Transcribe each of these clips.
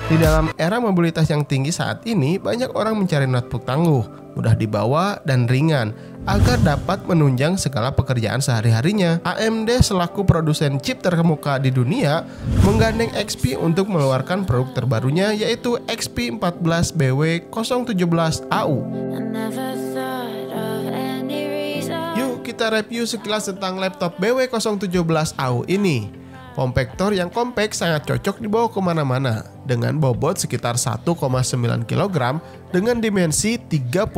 Di dalam era mobilitas yang tinggi saat ini, banyak orang mencari notebook tangguh, mudah dibawa, dan ringan agar dapat menunjang segala pekerjaan sehari-harinya. AMD selaku produsen chip terkemuka di dunia menggandeng XP untuk mengeluarkan produk terbarunya, yaitu XP 14BW017AU. Yuk kita review sekilas tentang laptop BW017AU ini. Kompaktor yang kompak sangat cocok dibawa kemana-mana dengan bobot sekitar 1,9 kg dengan dimensi 34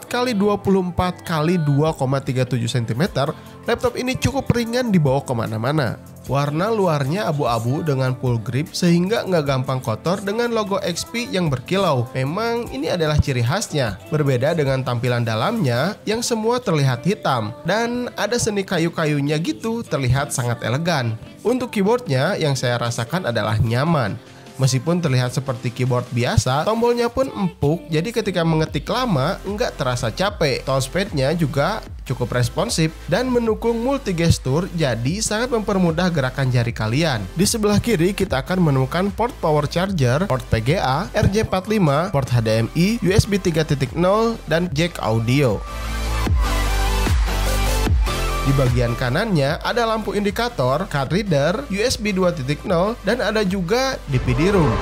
x 24 x 2,37 cm. Laptop ini cukup ringan dibawa kemana-mana. Warna luarnya abu-abu dengan full grip sehingga nggak gampang kotor dengan logo XP yang berkilau. Memang ini adalah ciri khasnya. Berbeda dengan tampilan dalamnya yang semua terlihat hitam dan ada seni kayu-kayunya gitu, terlihat sangat elegan. Untuk keyboardnya yang saya rasakan adalah nyaman. Meskipun terlihat seperti keyboard biasa, tombolnya pun empuk, jadi ketika mengetik lama nggak terasa capek. Touchpadnya juga cukup responsif dan mendukung multigestur, jadi sangat mempermudah gerakan jari kalian. Di sebelah kiri kita akan menemukan port power charger, port VGA, RJ45, port HDMI, USB 3.0, dan jack audio. Di bagian kanannya ada lampu indikator, card reader, USB 2.0, dan ada juga DVD room.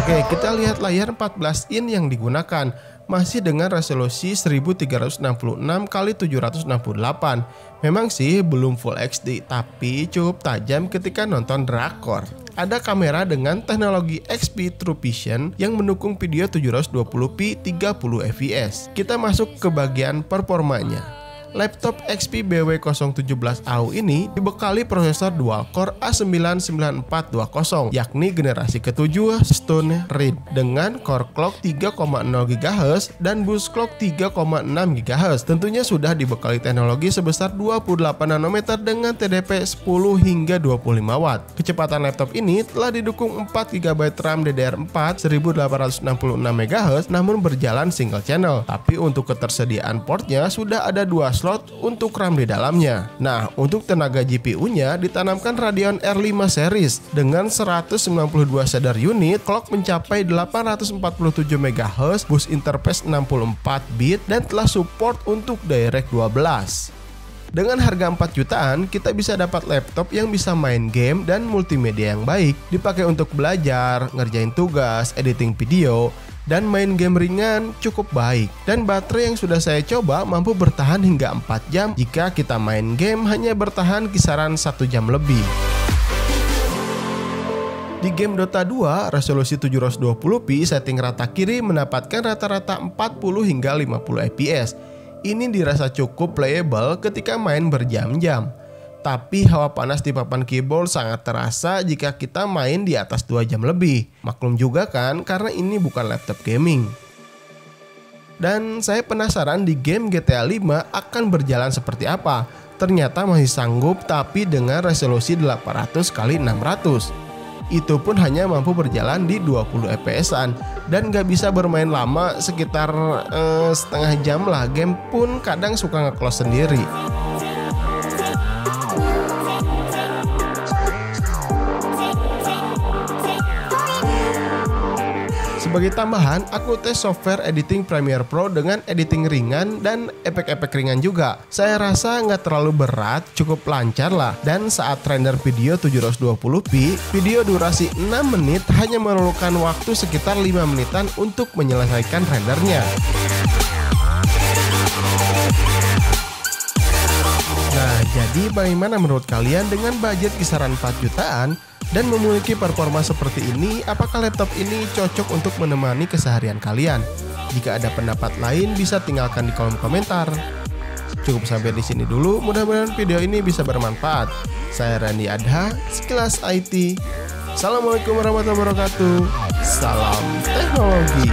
Oke, kita lihat layar 14 in yang digunakan. Masih dengan resolusi 1366 x 768. Memang sih belum Full HD, tapi cukup tajam ketika nonton drakor. Ada kamera dengan teknologi XP True Vision yang mendukung video 720p 30 fps. Kita masuk ke bagian performanya. Laptop XP BW017AU ini dibekali prosesor dual-core A9 9420, yakni generasi ke-7 Stone Reed dengan core clock 3,0 GHz dan boost clock 3,6 GHz. Tentunya sudah dibekali teknologi sebesar 28 nanometer dengan TDP 10 hingga 25 watt. Kecepatan laptop ini telah didukung 4 GB RAM DDR4 1866 MHz namun berjalan single channel. Tapi untuk ketersediaan portnya sudah ada 2 slot untuk RAM di dalamnya. Nah, untuk tenaga GPU-nya ditanamkan Radeon R5 series dengan 192 shader unit, clock mencapai 847 MHz, bus interface 64 bit dan telah support untuk DirectX 12. Dengan harga 4 jutaan, kita bisa dapat laptop yang bisa main game dan multimedia yang baik, dipakai untuk belajar, ngerjain tugas, editing video, dan main game ringan cukup baik. Dan baterai yang sudah saya coba mampu bertahan hingga 4 jam jika kita main game hanya bertahan kisaran 1 jam lebih. Di game Dota 2, resolusi 720p setting rata kiri mendapatkan rata-rata 40 hingga 50 fps. Ini dirasa cukup playable ketika main berjam-jam. Tapi hawa panas di papan keyboard sangat terasa jika kita main di atas 2 jam lebih. Maklum juga kan karena ini bukan laptop gaming. Dan saya penasaran di game GTA 5 akan berjalan seperti apa. Ternyata masih sanggup tapi dengan resolusi 800 x 600. Itu pun hanya mampu berjalan di 20 fps-an dan gak bisa bermain lama, sekitar setengah jam lah. Game pun kadang suka nge-close sendiri. Sebagai tambahan, aku tes software editing Premiere Pro dengan editing ringan dan efek-efek ringan juga. Saya rasa nggak terlalu berat, cukup lancar lah. Dan saat render video 720p, video durasi 6 menit hanya memerlukan waktu sekitar 5 menitan untuk menyelesaikan rendernya. Nah, jadi bagaimana menurut kalian dengan budget kisaran 4 jutaan? Dan memiliki performa seperti ini, apakah laptop ini cocok untuk menemani keseharian kalian? Jika ada pendapat lain bisa tinggalkan di kolom komentar. Cukup sampai di sini dulu, mudah-mudahan video ini bisa bermanfaat. Saya Randy Adha, Sekilas IT. Assalamualaikum warahmatullahi wabarakatuh. Salam teknologi.